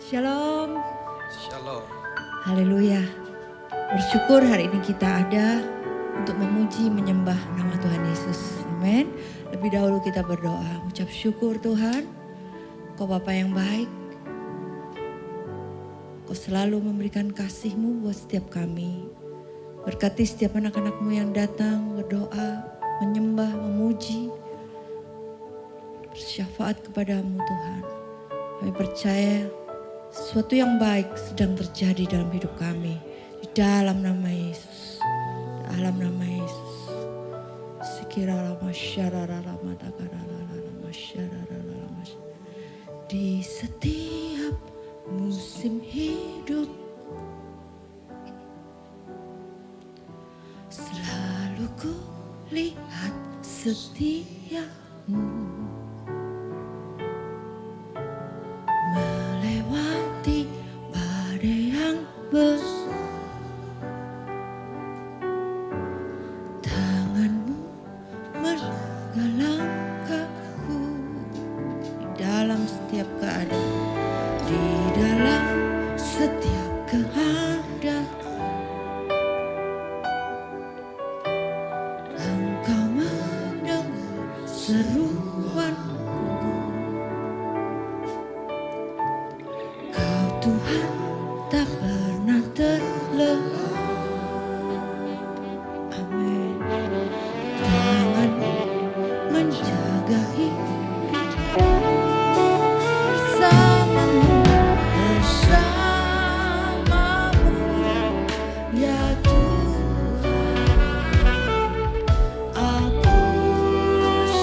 Shalom. Shalom. Haleluya. Bersyukur hari ini kita ada untuk memuji menyembah nama Tuhan Yesus. Amin. Lebih dahulu kita berdoa. Ucap syukur Tuhan. Kau Bapa yang baik. Kau selalu memberikan kasih-Mu buat setiap kami. Berkati setiap anak-anak-Mu yang datang berdoa, menyembah, memuji. Bersyafaat kepadamu Tuhan. Kami percaya sesuatu yang baik sedang terjadi dalam hidup kami. Di dalam nama Yesus. Dalam nama Yesus. Di setiap musim hidup selalu ku lihat setiamu. Melewati badai yang besar, tanganmu menggalakkanku di dalam setiap keadaan, di dalam setiap keadaan. Engkau mendengar seruanku. Tuhan tak pernah terlepas. Amin. Tangan-Mu menjaga hidup bersamamu, ya Tuhan. Aku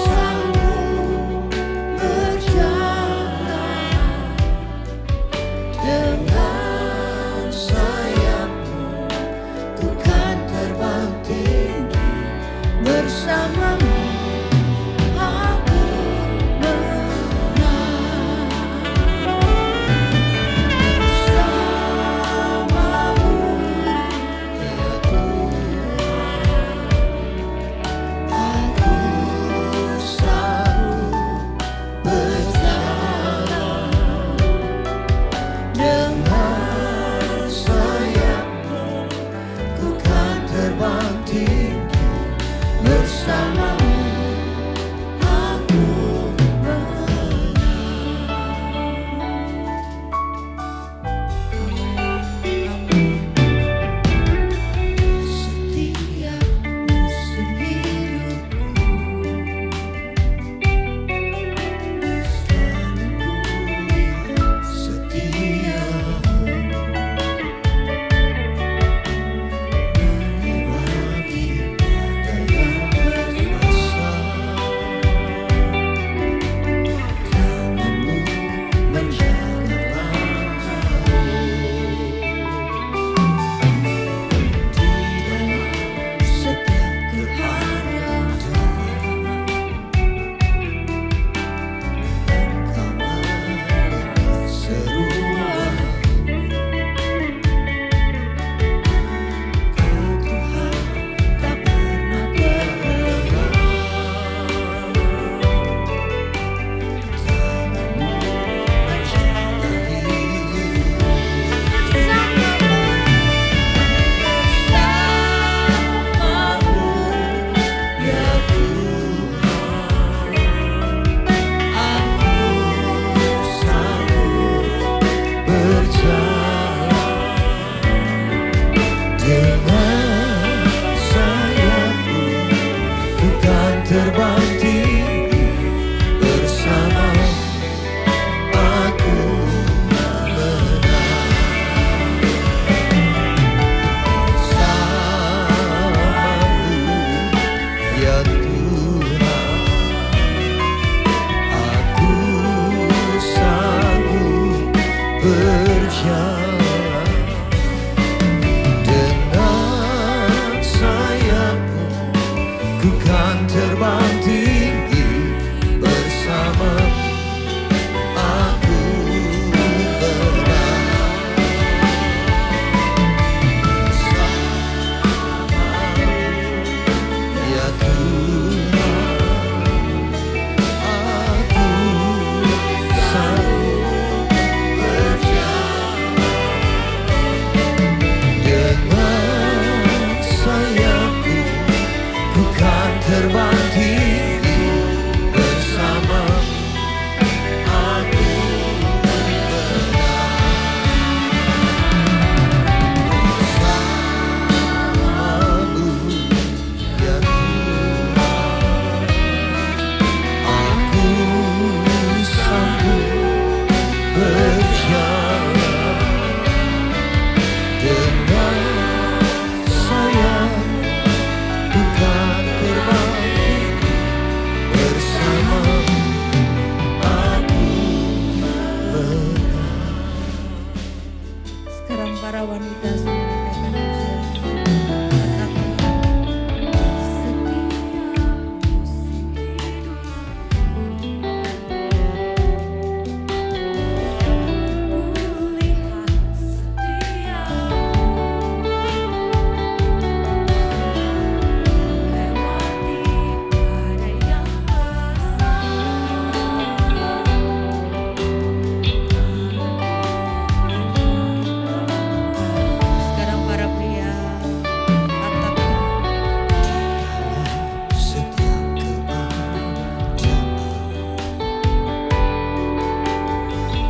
sanggup berjalan dengan sayap-Mu, ku kan terbang tinggi bersamamu. Aku menang bersamamu, ya Tuhan. Aku sanggup berjalan dengan sayap-Mu, ku kan terbang tinggi bersamamu. Aku menang. Setiap musim hidupku selalu ku lihat setiamu. Melewati badai yang besar, tangan-Mu menjaga langkahku. Di dalam setiap keadaan, Engkau mendengar seruanku. Kau Tuhan tak pernah terlepas. Tangan-Mu menjaga hidup bersamamu, ya Tuhan. Aku sanggup berjalan dengan sayap-Mu, ku kan terbang tinggi bersamamu. Aku menang bersamamu, ya Tuhan. Aku sanggup berjalan dengan sayap-Mu, ku kan terbang tinggi bersamamu. Aku menang bersamamu, ya Tuhan. Aku sanggup berjalan para wanita seluruh Indonesia. Katakan setiap musim kulihat setiamu lewati badai yang besar. Sekarang para pria katakan Setiap keadaan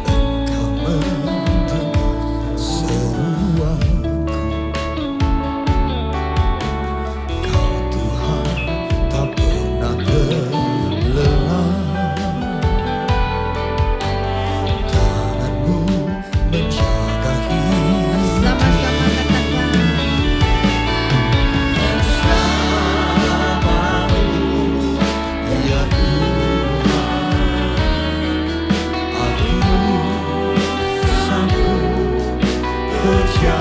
Engkau mendengar seruanku. Kau Tuhan tak pernah terlelah. Tanganmu menjaga hidup. sama-sama katakan Ya Tuhan, aku sanggup percaya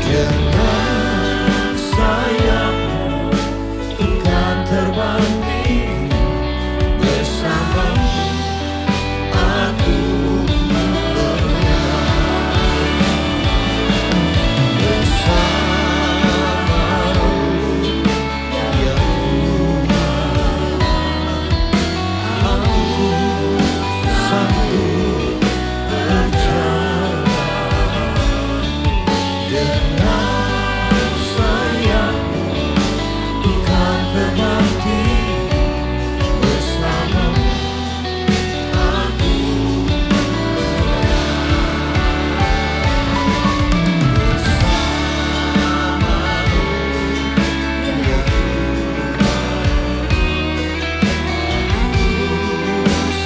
dengan sayapmu Tuhan terbang bersamamu. Aku bersamamu, ya Tuhan, aku sanggup percaya dengan sayapmu Tuhan berbakti bersamamu. Aku dengan saya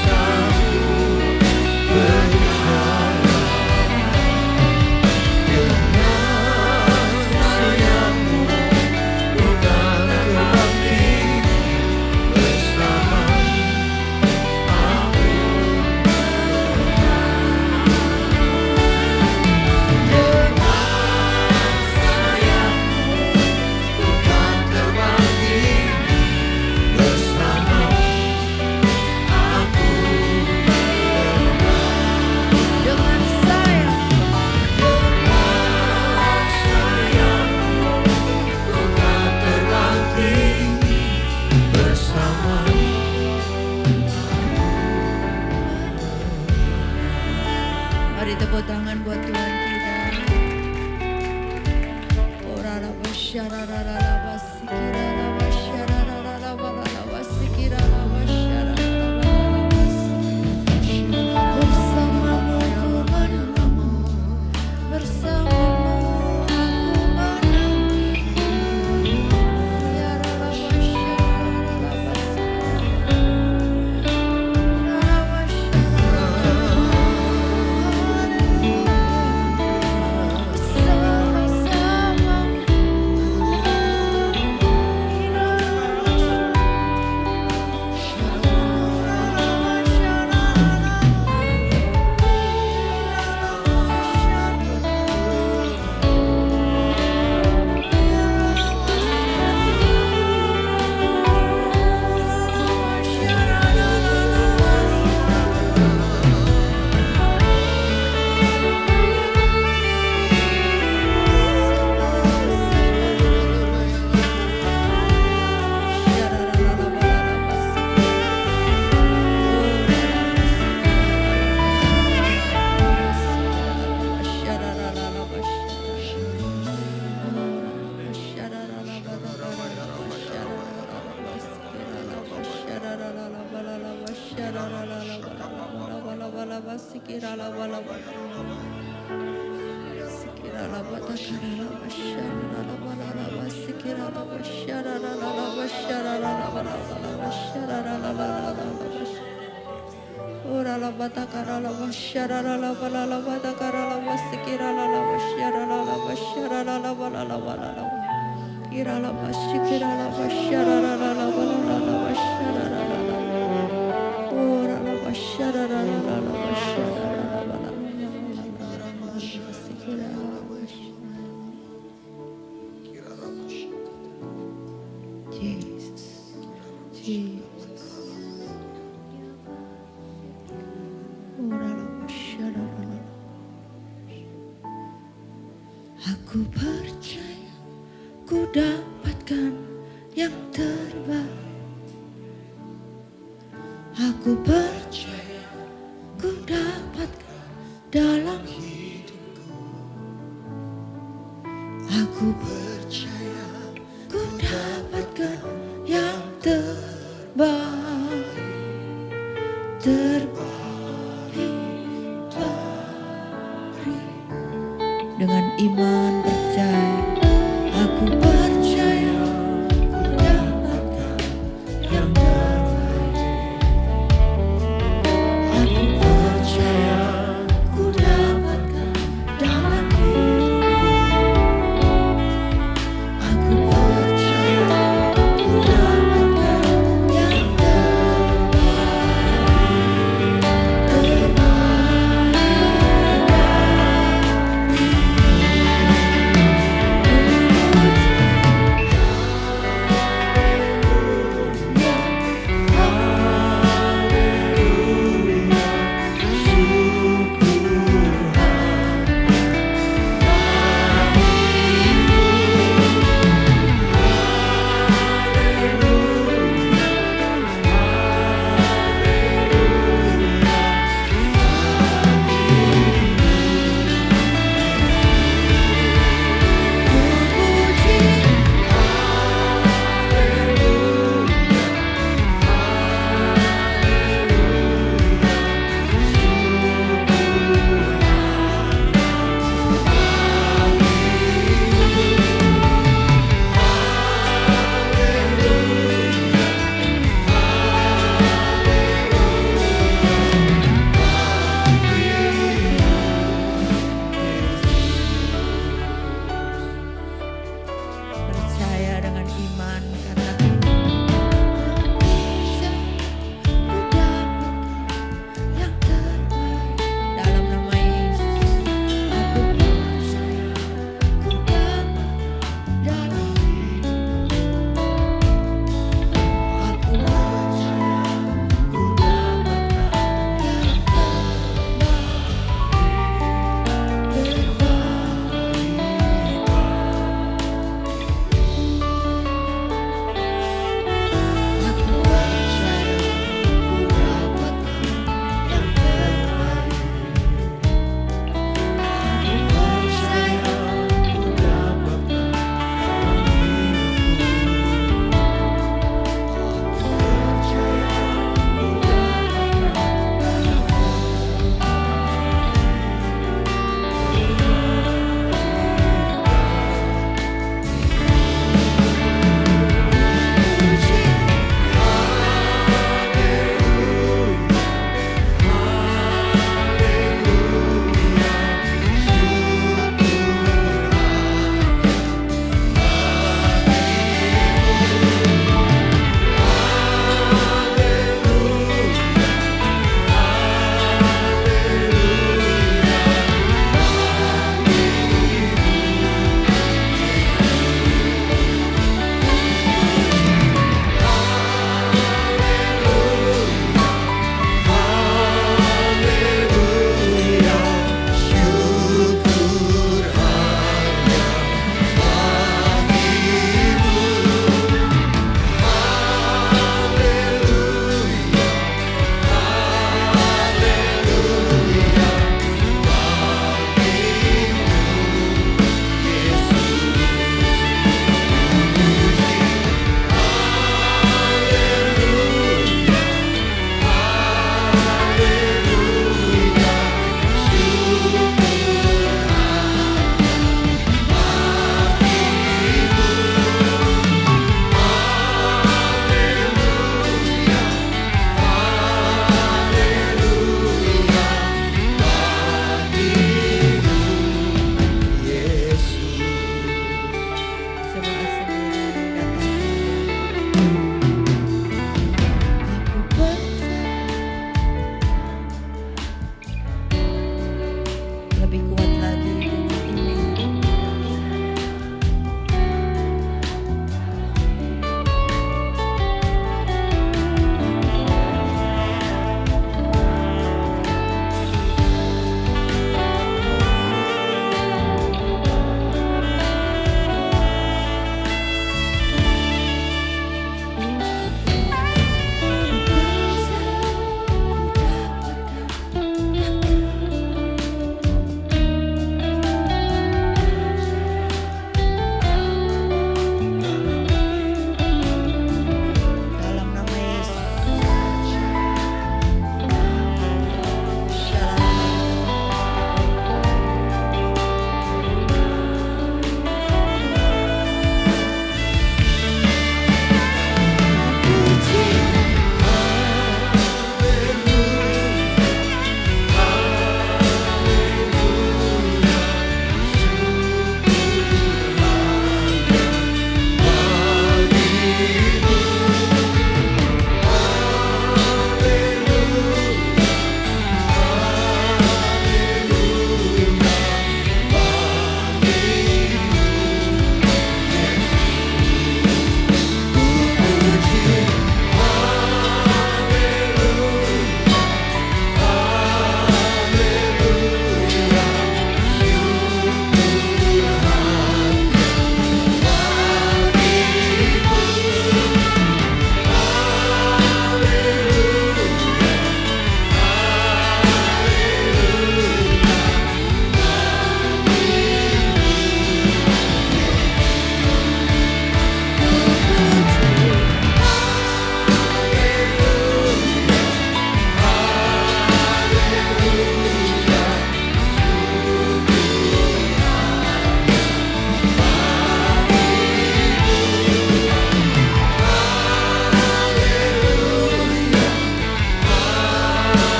Mari tepuk tangan buat Tuhan kita. Orara basyarara basikirara basyarara basikirara basyarara bersamamu ku menang, bersamamu aku menang. Yarara basyarara Aku percaya ku dapatkan yang terbaik. Aku percaya ku dapatkan dalam hidupku. Aku percaya ku dapatkan yang terbaik. Dengan iman percaya, aku percaya ku dapatkan yang terbaik. Aku percaya ku dapatkan dalam hidup. Aku percaya ku dapatkan yang terbaik.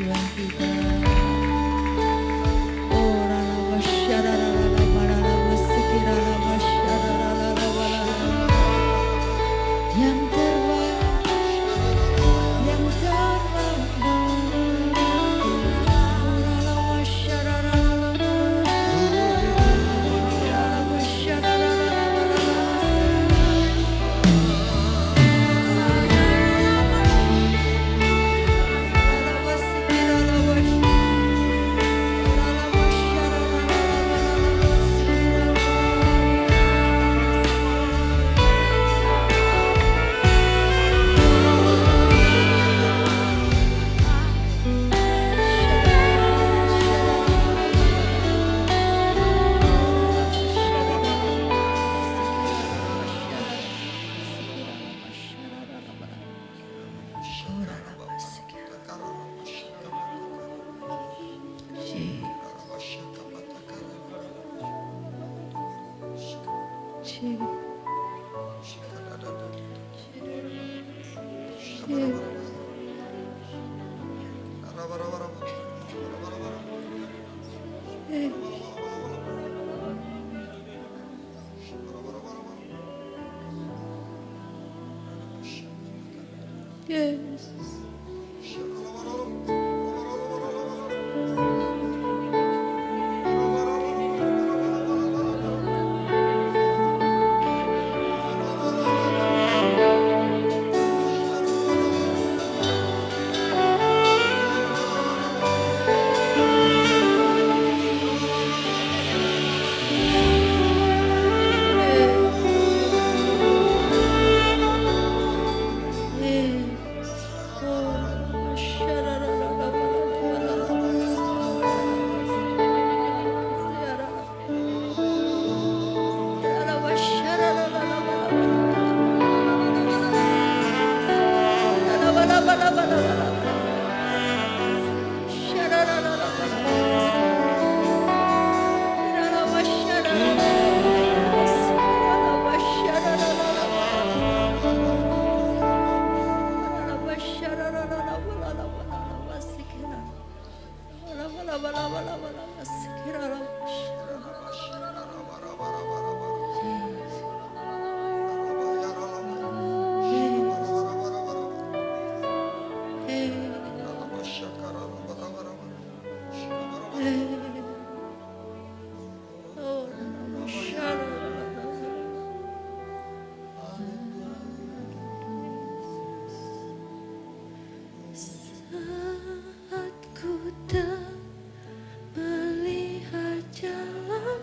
Tuhan kita. Oh rala masyara rala marala mesikira rala masyara rala rala yang terbaik, yang terbaik. Rala masyara rala rala masyara rala Yes. Saat ku tak melihat jalan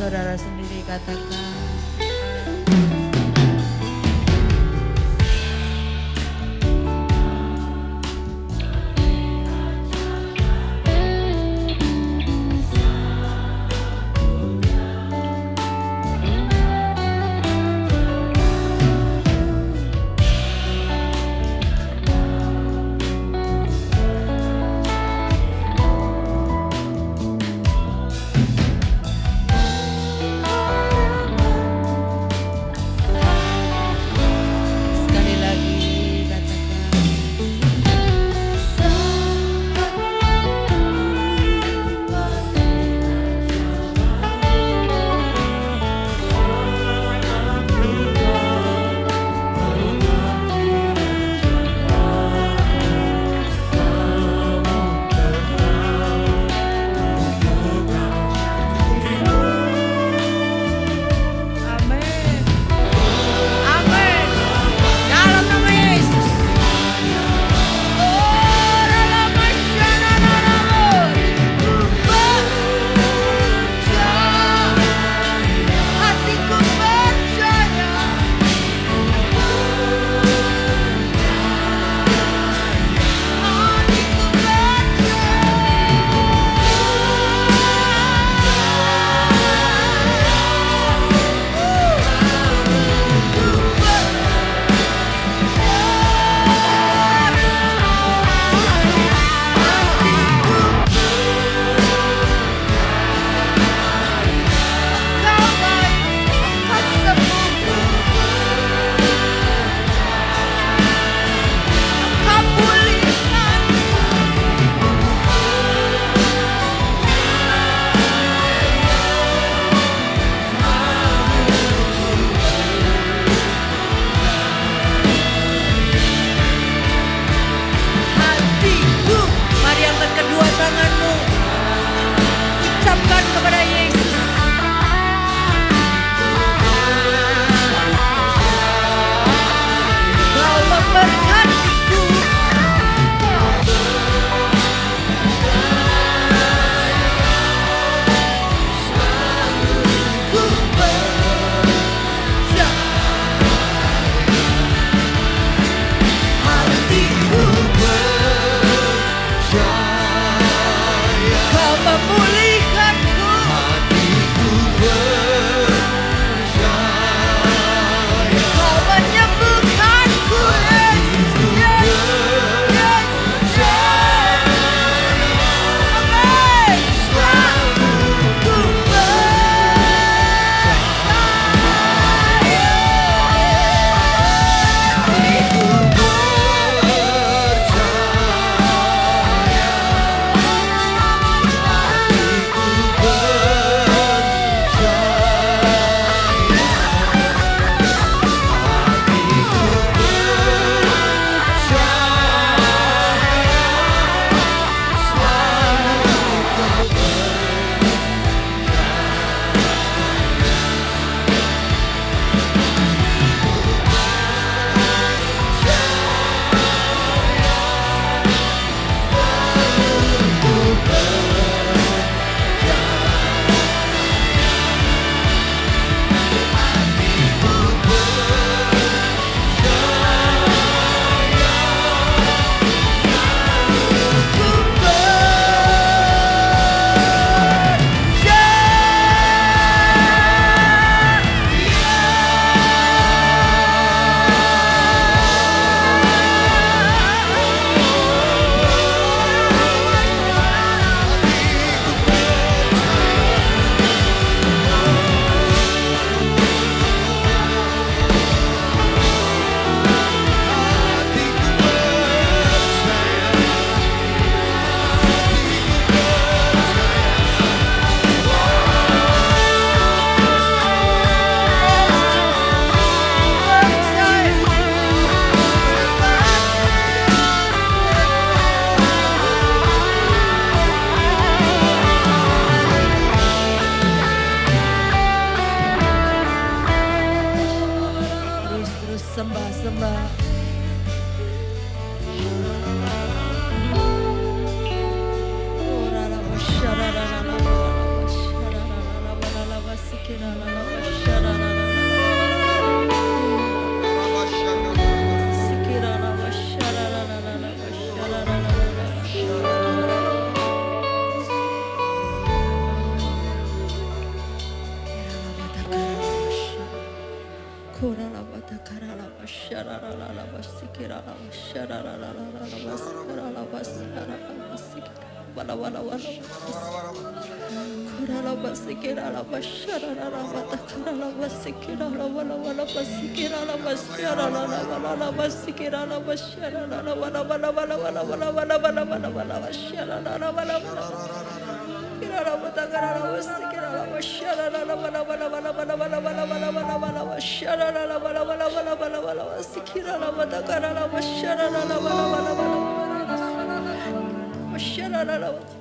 saudara sendiri katakan.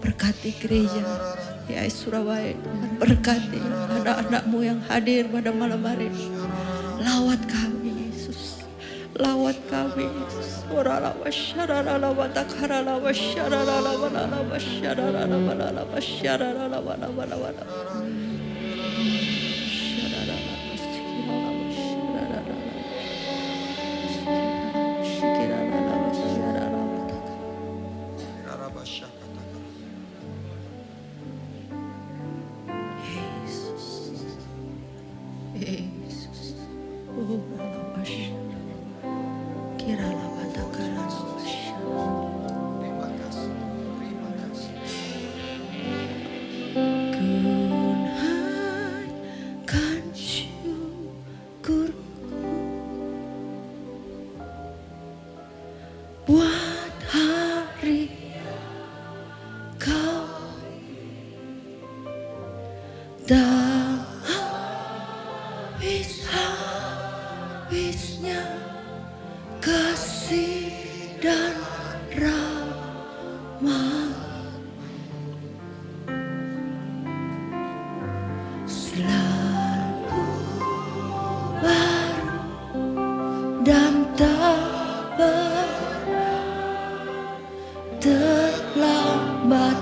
Berkati gereja ya Surabaya, berkati anak-anakmu yang hadir pada malam hari ini. Lawat kami Yesus, lawat kami Yesus. Yesus, oh Rabasha, kira labata kara Rabasha. Terima kasih, terima kasih. Kunhankan syukurku buat hari kau tak habisnya kasih dan rahmat selalu baru dan tak terlambat.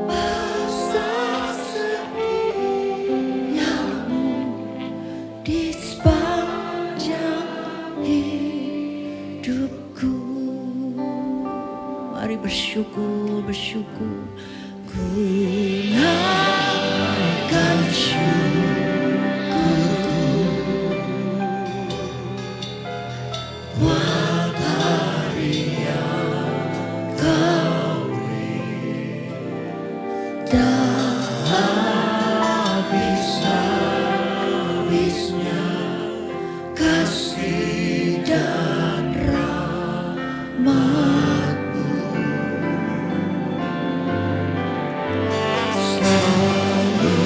Besar setiamu di sepanjang hidupku. Mari bersyukur, bersyukur. Kunaikan syukurku buat hari yang kau tak habis-habisnya kasih dan rahmat-Mu. Selalu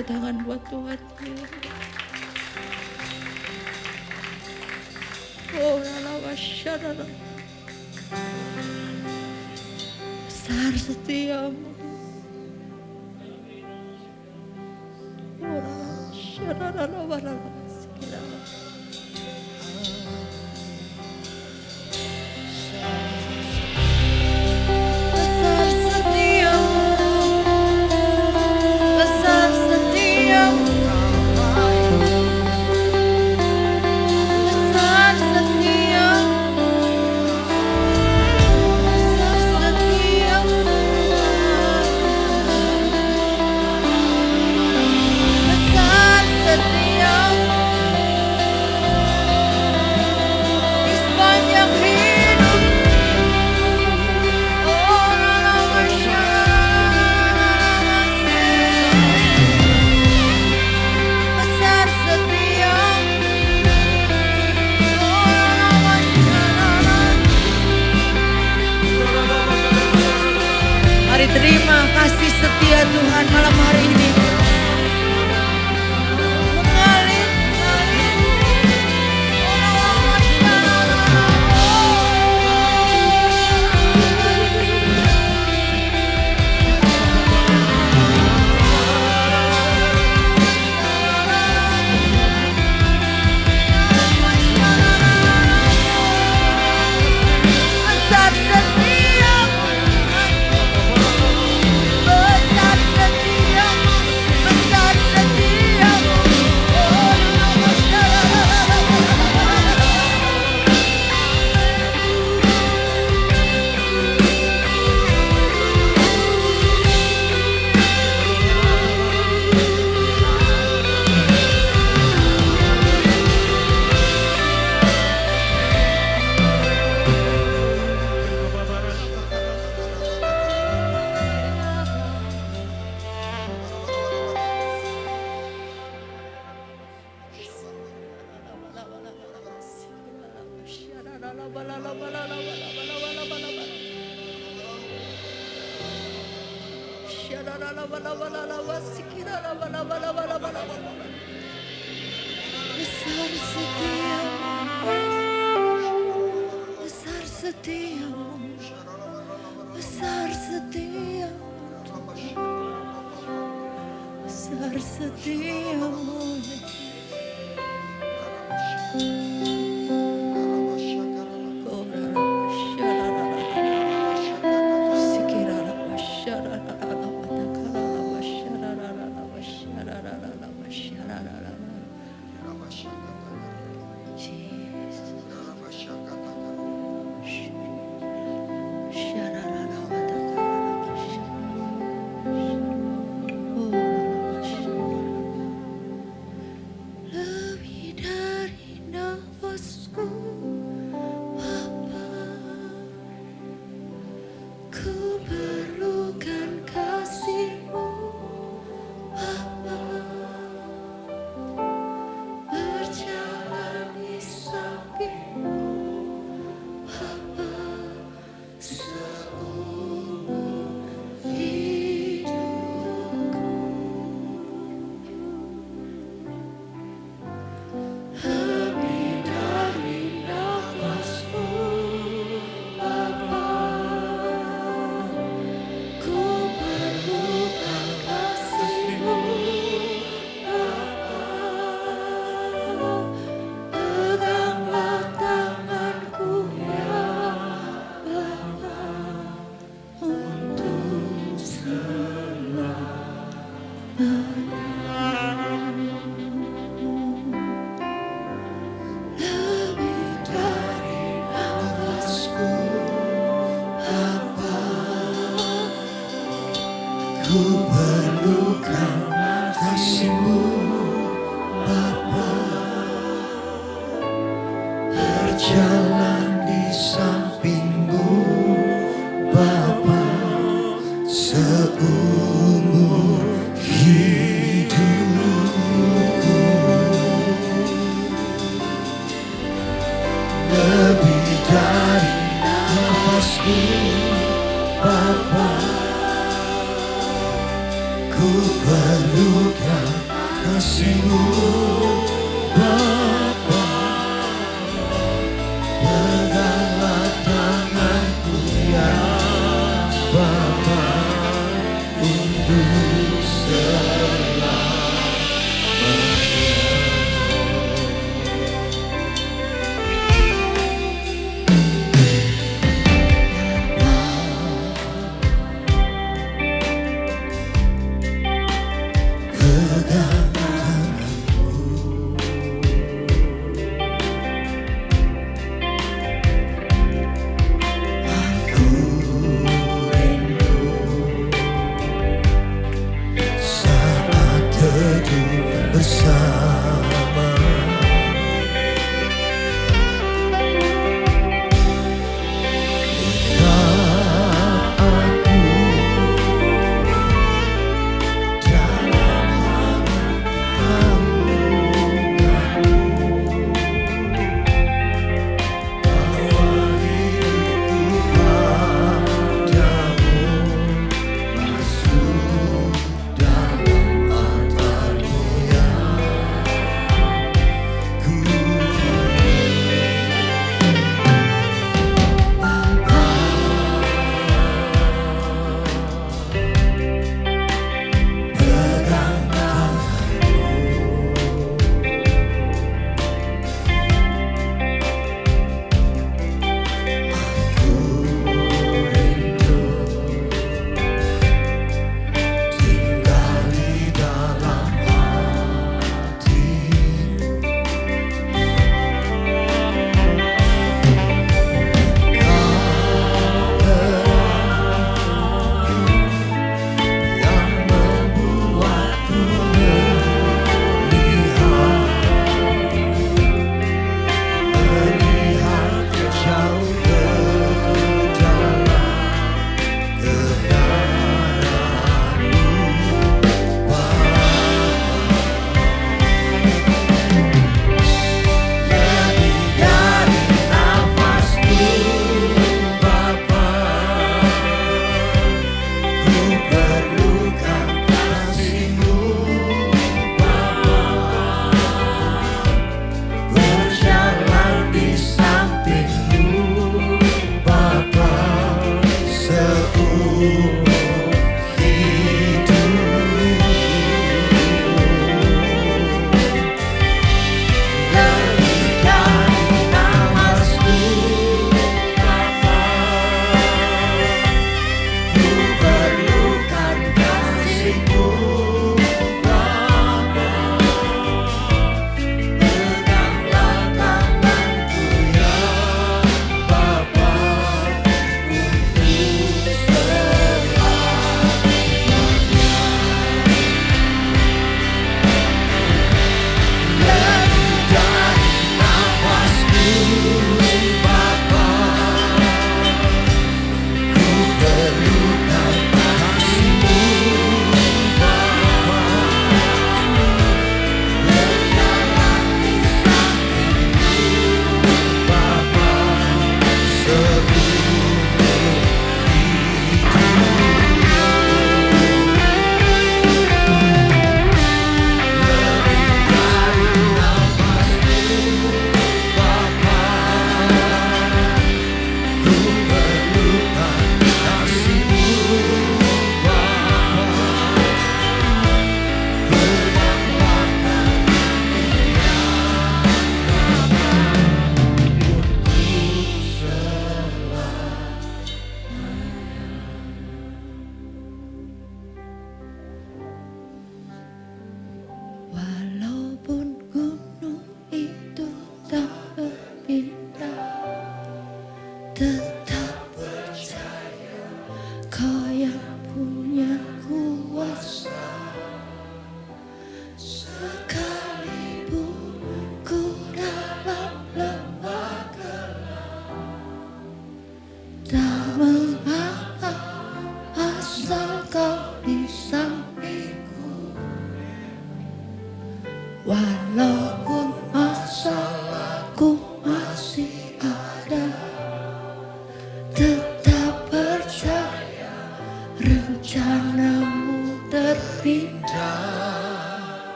tepuk tangan buat Tuhan. Oh, lalawashadara. Besar setiamu. Oh, lalawashadara. Terima kasih setia Tuhan malam hari ini. Besar setiamu, besar setiamu, besar setiamu, besar setiamu. Ku perlukan kasih-Mu Bapa, berjalan di samping-Mu Bapa seumur hidupku. Lebih dari nafasku Bapa, ku perlukan kasih-Mu Bapa, peganglah tanganku ya Bapa untuk pegang tanganku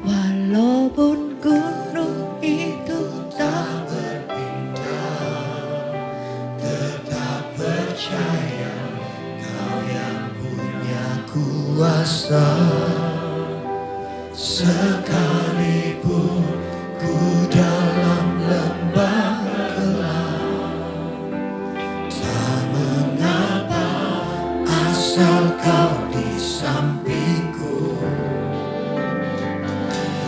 Walaupun gunung itu tak tetap percaya Kau yang punya kuasa. Sekalipun ku dalam lembah gelap, tak mengapa asal Kau di sampingku.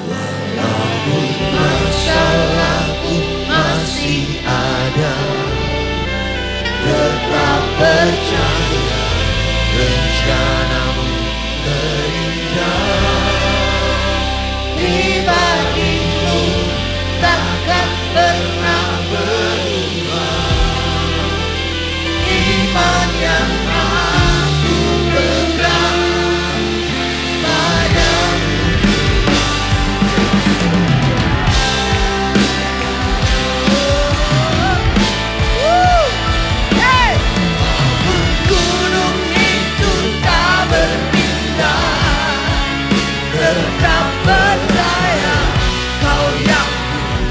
Walaupun masalahku masih ada, tetap percaya rencanamu terindah. Pribadimu takkan pernah berubah. Iman yang aku pegang padamu. Gunung itu tak berpindah, tetap percaya Kau yang.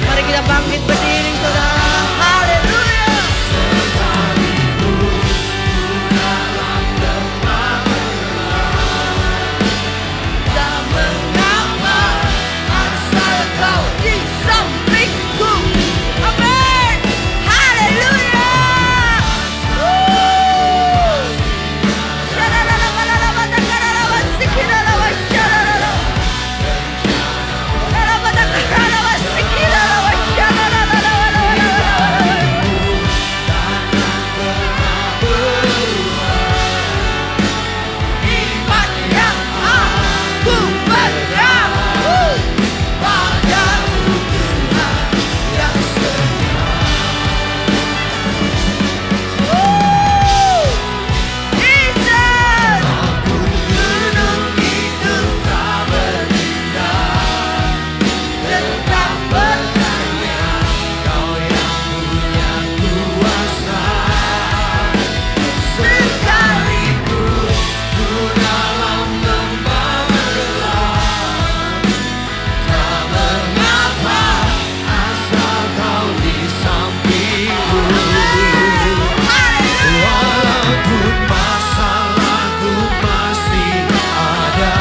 Mari kita bangkit berdiri saudara. Haleluya. Sekalipun dalam lembah gelap, tak mengapa asal Kau di sampingku. Amin. Haleluya. Iman yang aku pegang padamu Tuhan yang setia. Walaupun gunung itu tak berpindah, tetap percaya Kau yang punya kuasa. Sekalipun ku dalam lembah gelap, tak mengapa asal Kau di sampingku. Walaupun masalahku masih ada,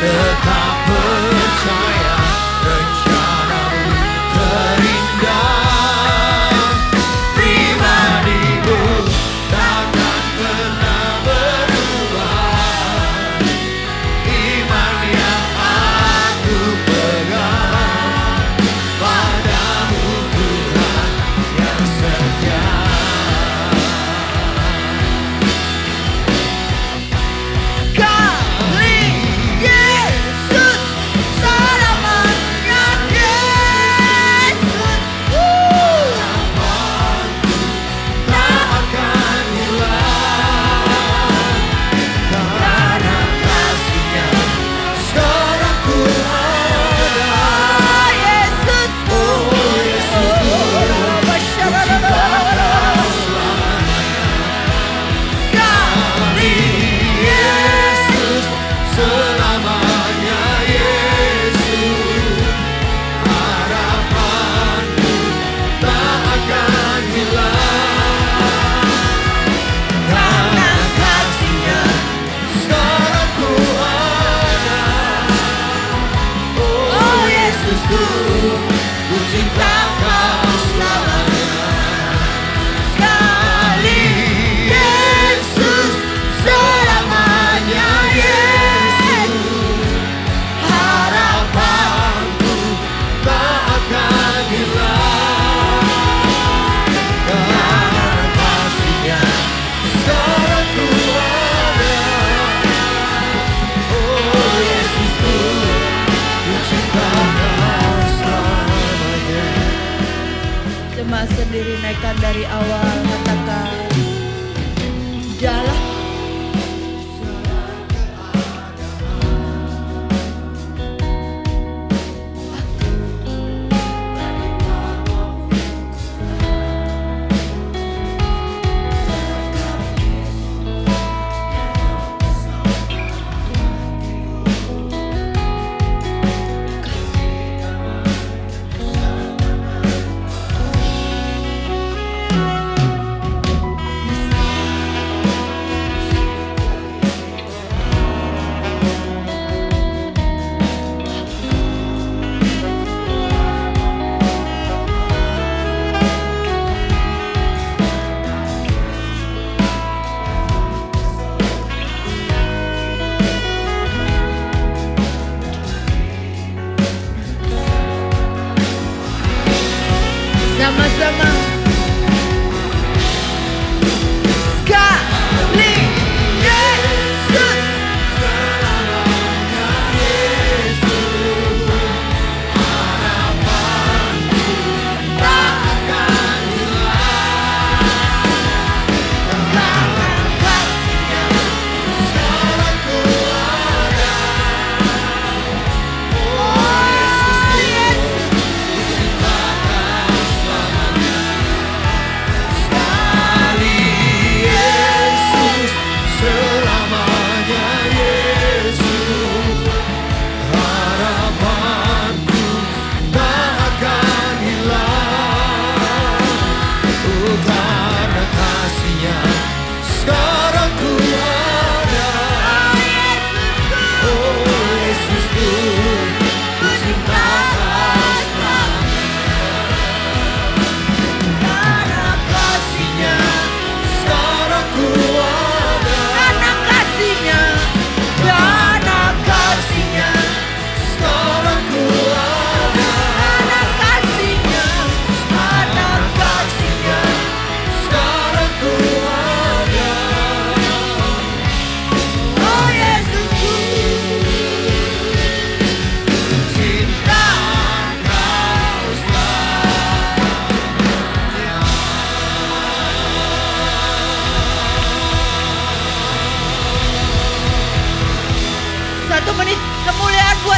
tetap percaya rencanamu terindah. Pribadimu takkan pernah berubah. Iman yang aku pegang padamu Tuhan yang setia. Sekali Yesus, selamanya Yesus. Tak akan hilang karena kasih-Nya. Sekarang ku ada. Yesus, oh Yesus, ku cinta Kau selamanya. Sekali Yesus, selamanya Yesus. Harapanku tak akan hilang karena kasih-Nya. Sekarang ku ada. Oh Yesus, ku cinta Kau selamanya. Sekali Yesus, selamanya Yesus. Harapanku tak akan hilang karena kasih-Nya. Sekarang ku ada. Oh Yesus, ku cinta Kau selamanya. Jemaat sendiri naikkan dari awal, katakan dalam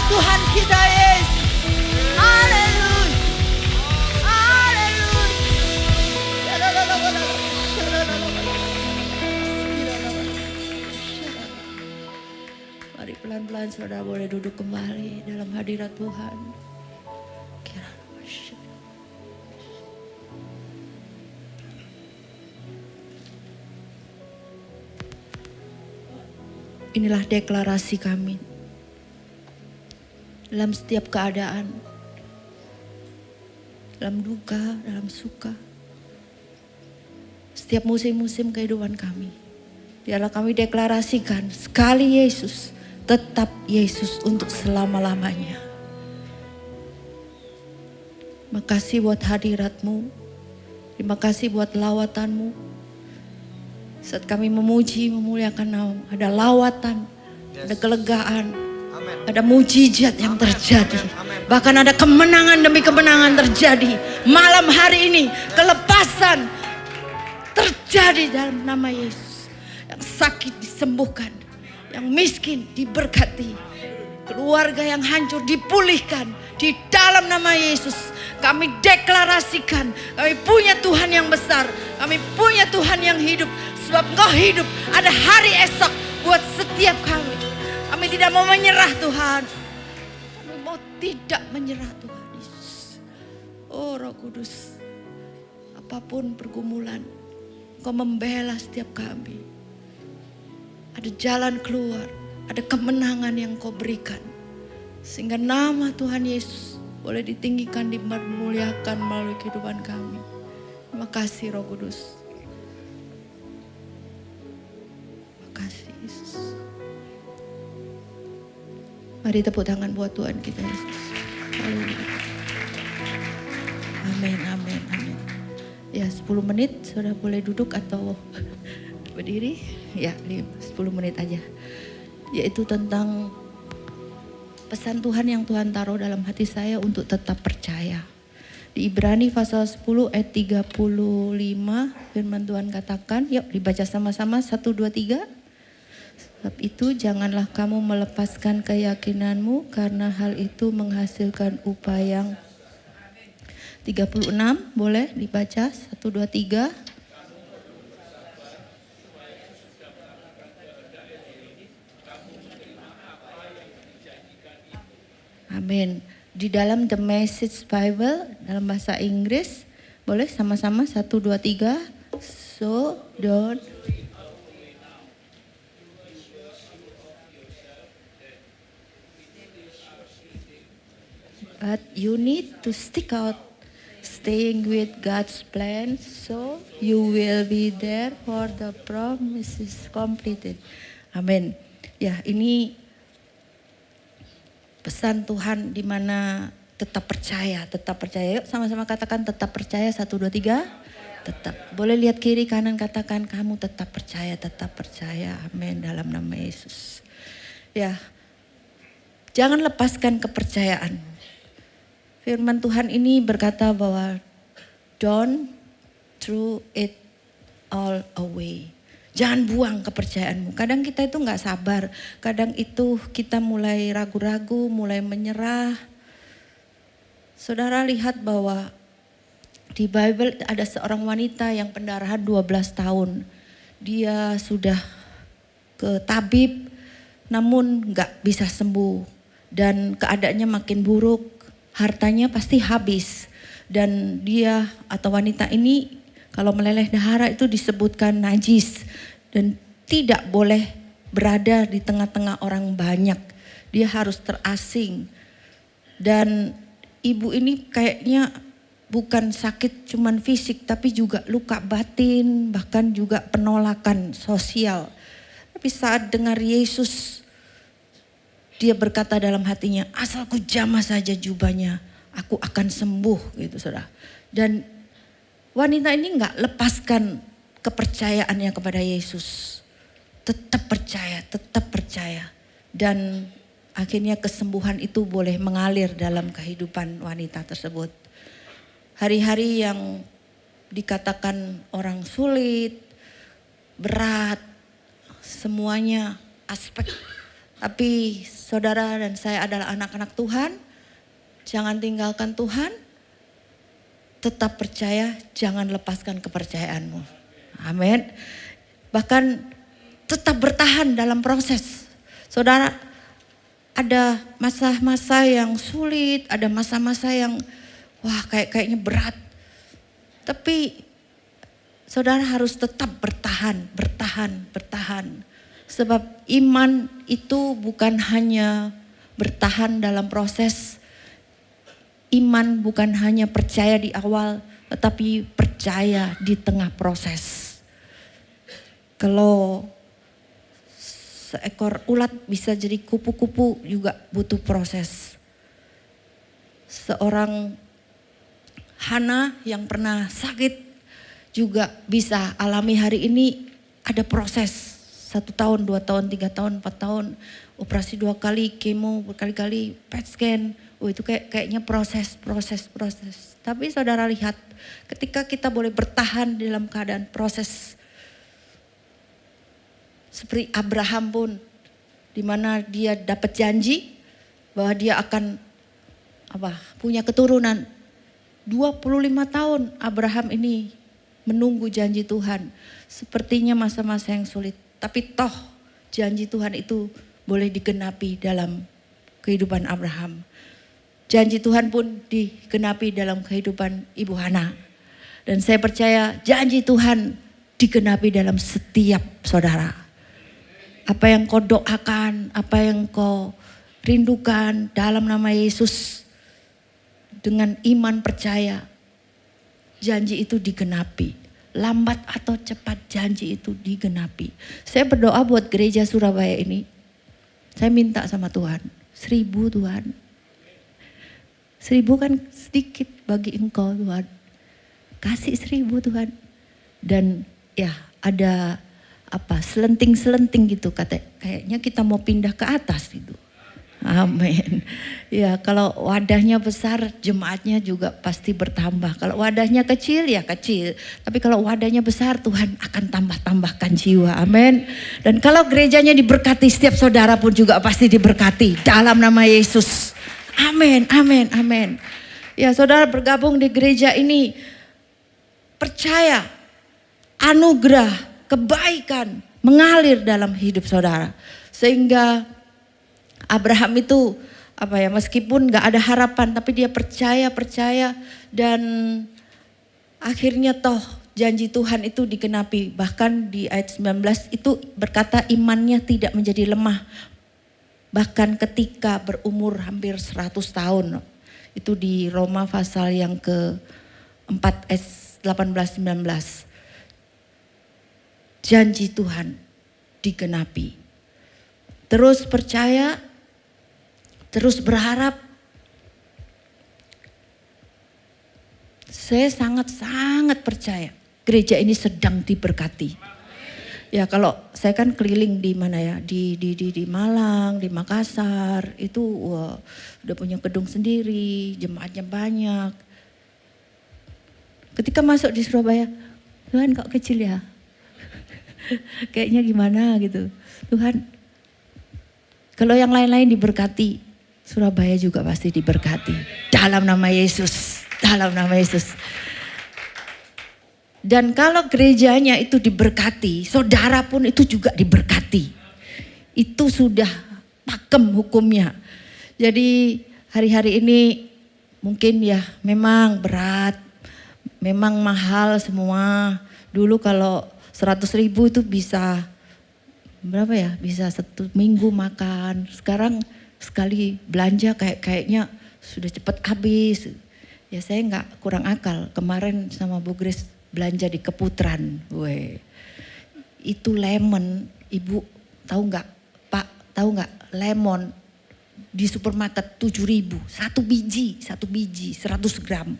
Tuhan kita Yesus. Haleluya. Haleluya. Mari pelan-pelan saudara boleh duduk kembali dalam hadirat Tuhan. Inilah deklarasi kami. Dalam setiap keadaan. Dalam duka, dalam suka. Setiap musim-musim kehidupan kami. Biarlah kami deklarasikan sekali Yesus, tetap Yesus untuk selama-lamanya. Terima kasih buat hadirat-Mu. Terima kasih buat lawatanmu. Saat kami memuji, memuliakan nama, ada lawatan, ada kelegaan, ada mujizat yang terjadi. Bahkan ada kemenangan demi kemenangan terjadi. Malam hari ini kelepasan terjadi dalam nama Yesus. Yang sakit disembuhkan, yang miskin diberkati, keluarga yang hancur dipulihkan. Di dalam nama Yesus kami deklarasikan, kami punya Tuhan yang besar, kami punya Tuhan yang hidup. Sebab Engkau hidup, ada hari esok buat setiap kami. Kami tidak mau menyerah Tuhan. Kami mau tidak menyerah Tuhan Yesus. Oh Roh Kudus, apapun pergumulan, Engkau membela setiap kami. Ada jalan keluar, ada kemenangan yang Engkau berikan. Sehingga nama Tuhan Yesus boleh ditinggikan, dimuliakan melalui kehidupan kami. Terima kasih Roh Kudus. Kasih Yesus. Mari tepuk tangan buat Tuhan kita Yesus. Haleluya. Amin, amin, amin. Ya 10 menit sudah boleh duduk atau berdiri. Ya 10 menit aja. Yaitu tentang pesan Tuhan yang Tuhan taruh dalam hati saya untuk tetap percaya. Di Ibrani pasal 10 ayat 35 firman Tuhan katakan, yuk dibaca sama-sama 1, 2, 3. Sebab itu janganlah kamu melepaskan keyakinanmu karena hal itu menghasilkan upah yang 36. Boleh dibaca 1, 2, 3. Amin. Di dalam The Message Bible dalam bahasa Inggris, boleh sama-sama 1, 2, 3. So don't. But you need to stick out, staying with God's plan, so you will be there for the promise is completed. Amin. Ya, ini pesan Tuhan di mana tetap percaya, tetap percaya. Yuk sama-sama katakan tetap percaya 1, 2, 3. Tetap. Boleh lihat kiri kanan katakan kamu tetap percaya, tetap percaya. Amin dalam nama Yesus. Ya. Jangan lepaskan kepercayaan. Firman Tuhan ini berkata bahwa don't throw it all away. Jangan buang kepercayaanmu. Kadang kita itu gak sabar. Kadang itu kita mulai ragu-ragu, mulai menyerah. Saudara lihat bahwa di Bible ada seorang wanita yang pendarahan 12 tahun. Dia sudah ke tabib namun gak bisa sembuh. Dan keadaannya makin buruk. Hartanya pasti habis. Dan dia atau wanita ini kalau meleleh dahara itu disebutkan najis. Dan tidak boleh berada di tengah-tengah orang banyak. Dia harus terasing. Dan ibu ini kayaknya bukan sakit cuman fisik tapi juga luka batin. Bahkan juga penolakan sosial. Tapi saat dengar Yesus, dia berkata dalam hatinya, asal ku jamah saja jubahnya, aku akan sembuh gitu saudara. Dan wanita ini gak lepaskan kepercayaannya kepada Yesus. Tetap percaya. Dan akhirnya kesembuhan itu boleh mengalir dalam kehidupan wanita tersebut. Hari-hari yang dikatakan orang sulit, berat, semuanya aspek. Tapi saudara dan saya adalah anak-anak Tuhan, jangan tinggalkan Tuhan, tetap percaya, jangan lepaskan kepercayaanmu. Amin. Bahkan tetap bertahan dalam proses. Saudara, ada masa-masa yang sulit, ada masa-masa yang kayaknya berat. Tapi saudara harus tetap bertahan. Sebab iman itu bukan hanya bertahan dalam proses. Iman bukan hanya percaya di awal, tetapi percaya di tengah proses. Kalau seekor ulat bisa jadi kupu-kupu juga butuh proses. Seorang Hana yang pernah sakit juga bisa alami hari ini ada proses. 1 tahun, 2 tahun, 3 tahun, 4 tahun. Operasi 2 kali, kemo berkali-kali, PET scan. Itu kayaknya proses. Tapi saudara lihat, ketika kita boleh bertahan dalam keadaan proses. Seperti Abraham pun, di mana dia dapat janji bahwa dia akan punya keturunan. 25 tahun Abraham ini menunggu janji Tuhan. Sepertinya masa-masa yang sulit. Tapi toh janji Tuhan itu boleh digenapi dalam kehidupan Abraham. Janji Tuhan pun digenapi dalam kehidupan Ibu Hana. Dan saya percaya janji Tuhan digenapi dalam setiap saudara. Apa yang kau doakan, apa yang kau rindukan dalam nama Yesus. Dengan iman percaya, janji itu digenapi. Lambat atau cepat janji itu digenapi. Saya berdoa buat gereja Surabaya ini. Saya minta sama Tuhan, 1000 Tuhan. 1000 kan sedikit bagi Engkau Tuhan. Kasih 1000 Tuhan. Dan ya ada selenting-selenting gitu, kayaknya kita mau pindah ke atas gitu. Amin. Ya kalau wadahnya besar, jemaatnya juga pasti bertambah. Kalau wadahnya kecil ya kecil. Tapi kalau wadahnya besar, Tuhan akan tambah-tambahkan jiwa. Amin. Dan kalau gerejanya diberkati, setiap saudara pun juga pasti diberkati. Dalam nama Yesus. Amin, amin, amin. Ya saudara bergabung di gereja ini. Percaya, anugerah, kebaikan mengalir dalam hidup saudara. Sehingga Abraham itu meskipun gak ada harapan, tapi dia percaya dan akhirnya toh janji Tuhan itu digenapi. Bahkan di ayat 19 itu berkata imannya tidak menjadi lemah. Bahkan ketika berumur hampir 100 tahun. Itu di Roma pasal yang ke-4 ayat 18-19. Janji Tuhan digenapi. Terus percaya, terus berharap. Saya sangat-sangat percaya gereja ini sedang diberkati. Ya kalau saya kan keliling di mana ya, di Malang, di Makassar, itu udah punya gedung sendiri, jemaatnya banyak. Ketika masuk di Surabaya, Tuhan kok kecil ya? Kayaknya gimana gitu. Tuhan, kalau yang lain-lain diberkati, Surabaya juga pasti diberkati. Dalam nama Yesus, dalam nama Yesus. Dan kalau gerejanya itu diberkati, saudara pun itu juga diberkati. Itu sudah pakem hukumnya. Jadi hari-hari ini mungkin ya memang berat, memang mahal semua. Dulu kalau 100.000 itu bisa berapa ya? Bisa 1 minggu makan. Sekarang sekali belanja kayaknya sudah cepat habis. Ya saya nggak kurang akal. Kemarin sama Bu Grace belanja di Keputran. Itu lemon, Ibu tahu nggak? Pak tahu nggak? Lemon di supermarket 7.000. Satu biji 100 gram.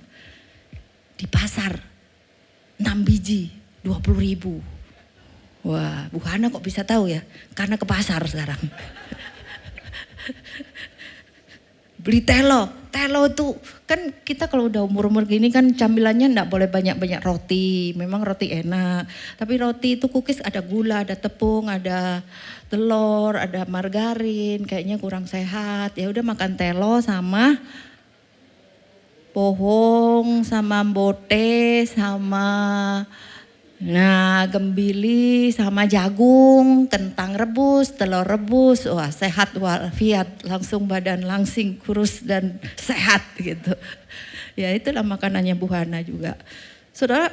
Di pasar 6 biji 20.000. Wah, Bu Hana kok bisa tahu ya? Karena ke pasar sekarang. Beli telo telo tuh kan kita kalau udah umur-umur gini kan camilannya enggak boleh banyak-banyak roti. Memang roti enak, tapi roti itu cookies ada gula, ada tepung, ada telur, ada margarin, kayaknya kurang sehat. Ya udah makan telo sama pohong, sama bote, sama gembili, sama jagung, kentang rebus, telur rebus. Wah, sehat walafiat, langsung badan langsing, kurus dan sehat gitu. Ya itulah makanannya Bu Hana juga. Saudara,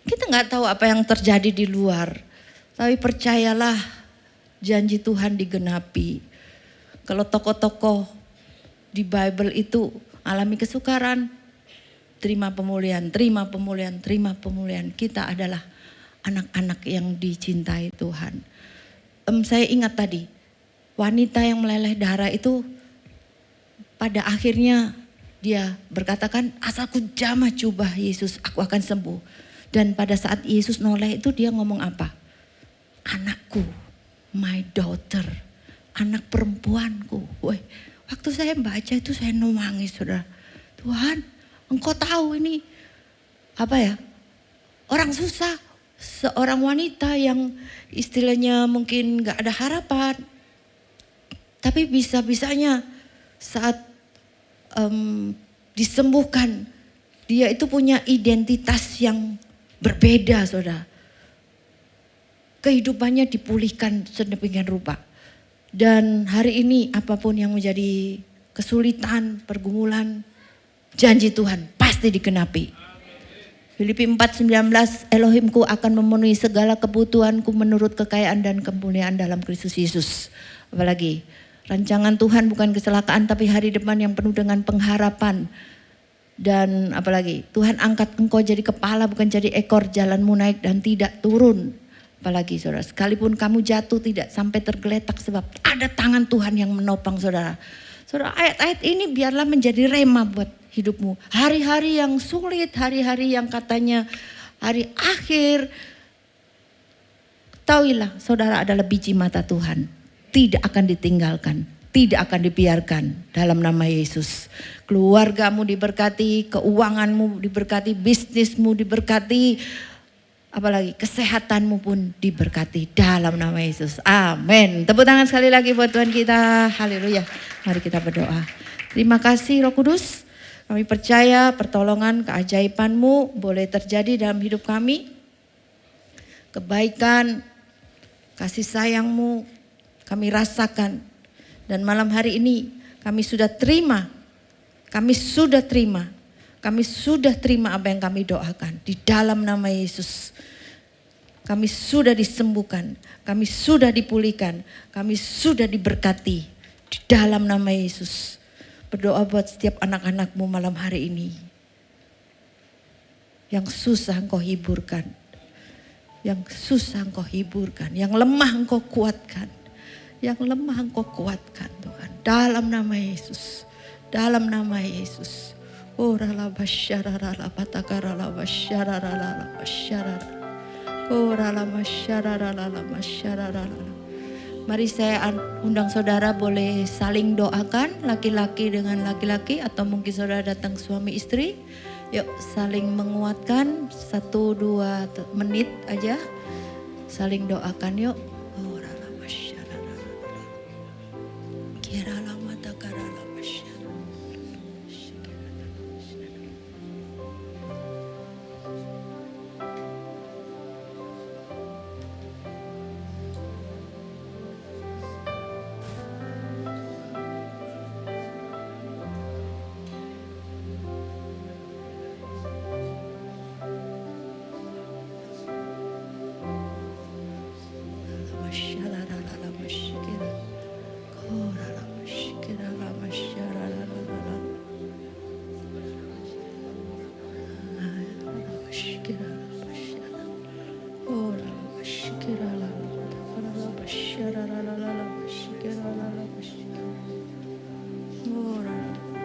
kita nggak tahu apa yang terjadi di luar, tapi percayalah janji Tuhan digenapi. Kalau tokoh-tokoh di Bible itu alami kesukaran, terima pemulihan, terima pemulihan, terima pemulihan. Kita adalah anak-anak yang dicintai Tuhan. Saya ingat tadi, wanita yang meleleh darah itu pada akhirnya dia berkatakan, asalku jamah jubah Yesus, aku akan sembuh. Dan pada saat Yesus noleh itu dia ngomong apa? Anakku, my daughter, anak perempuanku. Woi, waktu saya baca itu saya nangis, saudara. Tuhan, Engkau tahu ini apa ya, orang susah, seorang wanita yang istilahnya mungkin gak ada harapan. Tapi bisa-bisanya saat disembuhkan, dia itu punya identitas yang berbeda, saudara. Kehidupannya dipulihkan sedemikian rupa. Dan hari ini apapun yang menjadi kesulitan, pergumulan, janji Tuhan pasti digenapi. Filipi 4:19, Elohimku akan memenuhi segala kebutuhanku menurut kekayaan dan kemuliaan dalam Kristus Yesus. Apalagi rancangan Tuhan bukan kecelakaan tapi hari depan yang penuh dengan pengharapan. Dan apalagi Tuhan angkat engkau jadi kepala bukan jadi ekor, jalanmu naik dan tidak turun. Apalagi saudara, sekalipun kamu jatuh tidak sampai tergeletak sebab ada tangan Tuhan yang menopang saudara. Saudara, ayat-ayat ini biarlah menjadi rema buat hidupmu. Hari-hari yang sulit, hari-hari yang katanya hari akhir. Tahuilah saudara adalah biji mata Tuhan. Tidak akan ditinggalkan, tidak akan dibiarkan dalam nama Yesus. Keluargamu diberkati, keuanganmu diberkati, bisnismu diberkati. Apalagi kesehatanmu pun diberkati dalam nama Yesus. Amin. Tepuk tangan sekali lagi buat Tuhan kita. Haleluya. Mari kita berdoa. Terima kasih Roh Kudus. Kami percaya pertolongan keajaiban-Mu boleh terjadi dalam hidup kami. Kebaikan, kasih sayang-Mu kami rasakan. Dan malam hari ini kami sudah terima. Kami sudah terima. Kami sudah terima apa yang kami doakan di dalam nama Yesus. Kami sudah disembuhkan, kami sudah dipulihkan, kami sudah diberkati di dalam nama Yesus. Berdoa buat setiap anak-anak-Mu malam hari ini. Yang susah Engkau hiburkan, yang susah Engkau hiburkan, yang lemah Engkau kuatkan, yang lemah Engkau kuatkan Tuhan. Dalam nama Yesus, dalam nama Yesus. Ora la basyara la patakara la basyara la basyara. Ora la basyara la basyara. Mari saya undang saudara boleh saling doakan laki-laki dengan laki-laki atau mungkin saudara datang suami istri. Yuk saling menguatkan 1-2 menit aja. Saling doakan yuk. Ora la basyara. Kira la matakara la basyara.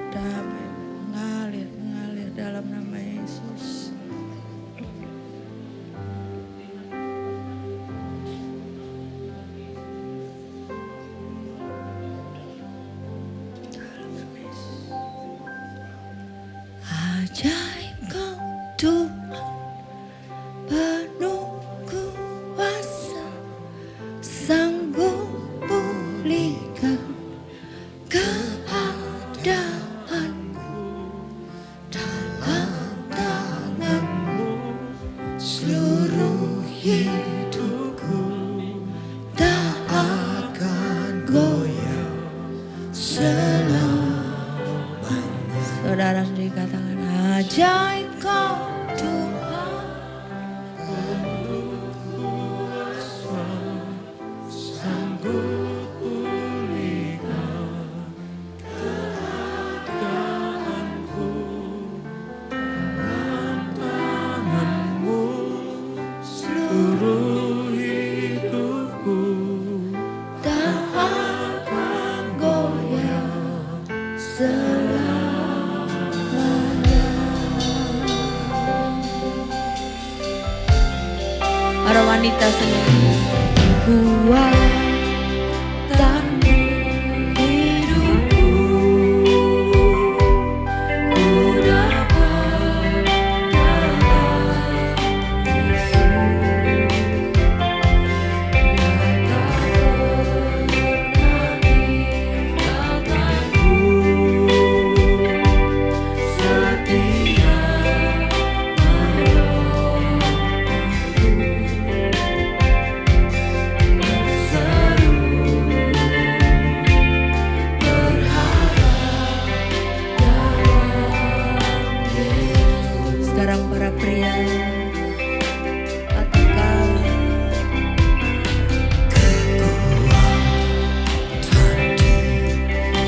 Damai mengalir dalam nama Yesus. Dalam nama Yesus. Ajaib Kau Tuhan, penuh kuasa, sanggup pulihkan keadaanku. Dalam tangan-Mu seluruh hidupku tak akan goyah selamanya. Saudara sendiri katakan, ajaib Kau Tuhan, sanggup pulihkan keadaanku. Dalam tangan-Mu seluruh hidupku tak akan goyah selamanya. Para wanita sendiri, kuatan hidupku, ku dapat dalam Yesus. Sekarang para pria, katakan,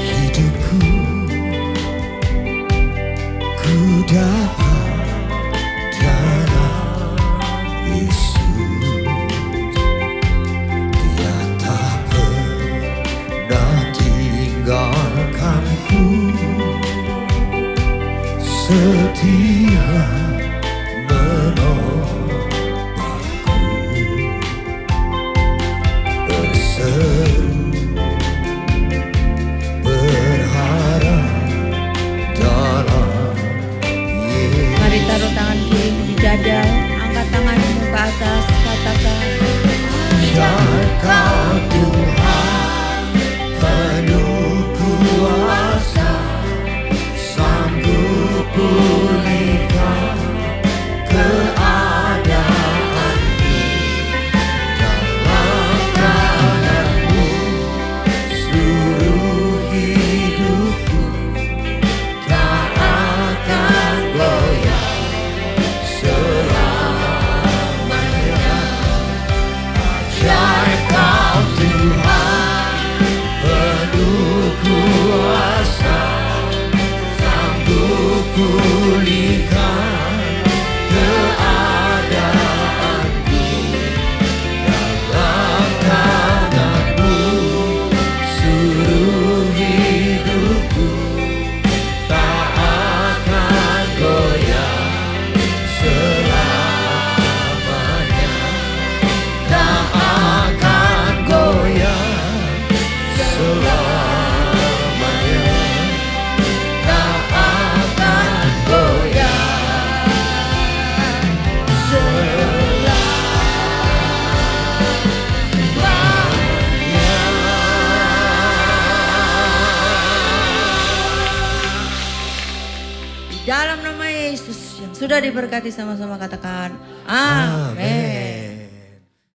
hidupku, ku dapat dalam Yesus. Dia tak pernah tinggalkanku, setia menopangku, berseru berharap dalam Yesus. mari taruh tangan kiri di dada, angkat tanganmu ke atas, katakan, Ajaib Kau Tuhan, penuh kuasa, sanggup pulihkan keadaanku. Dalam tangan-Mu seluruh hidupku tak akan goyah selamanya. Ajaib Kau Tuhan, penuh kuasa, sanggup pulihkan keadaanku. Dalam tangan-Mu seluruh hidupku tak akan goyah selamanya. Tak akan goyah selamanya. Tak akan goyah di dalam nama Yesus yang sudah diberkati, sama-sama katakan, amin.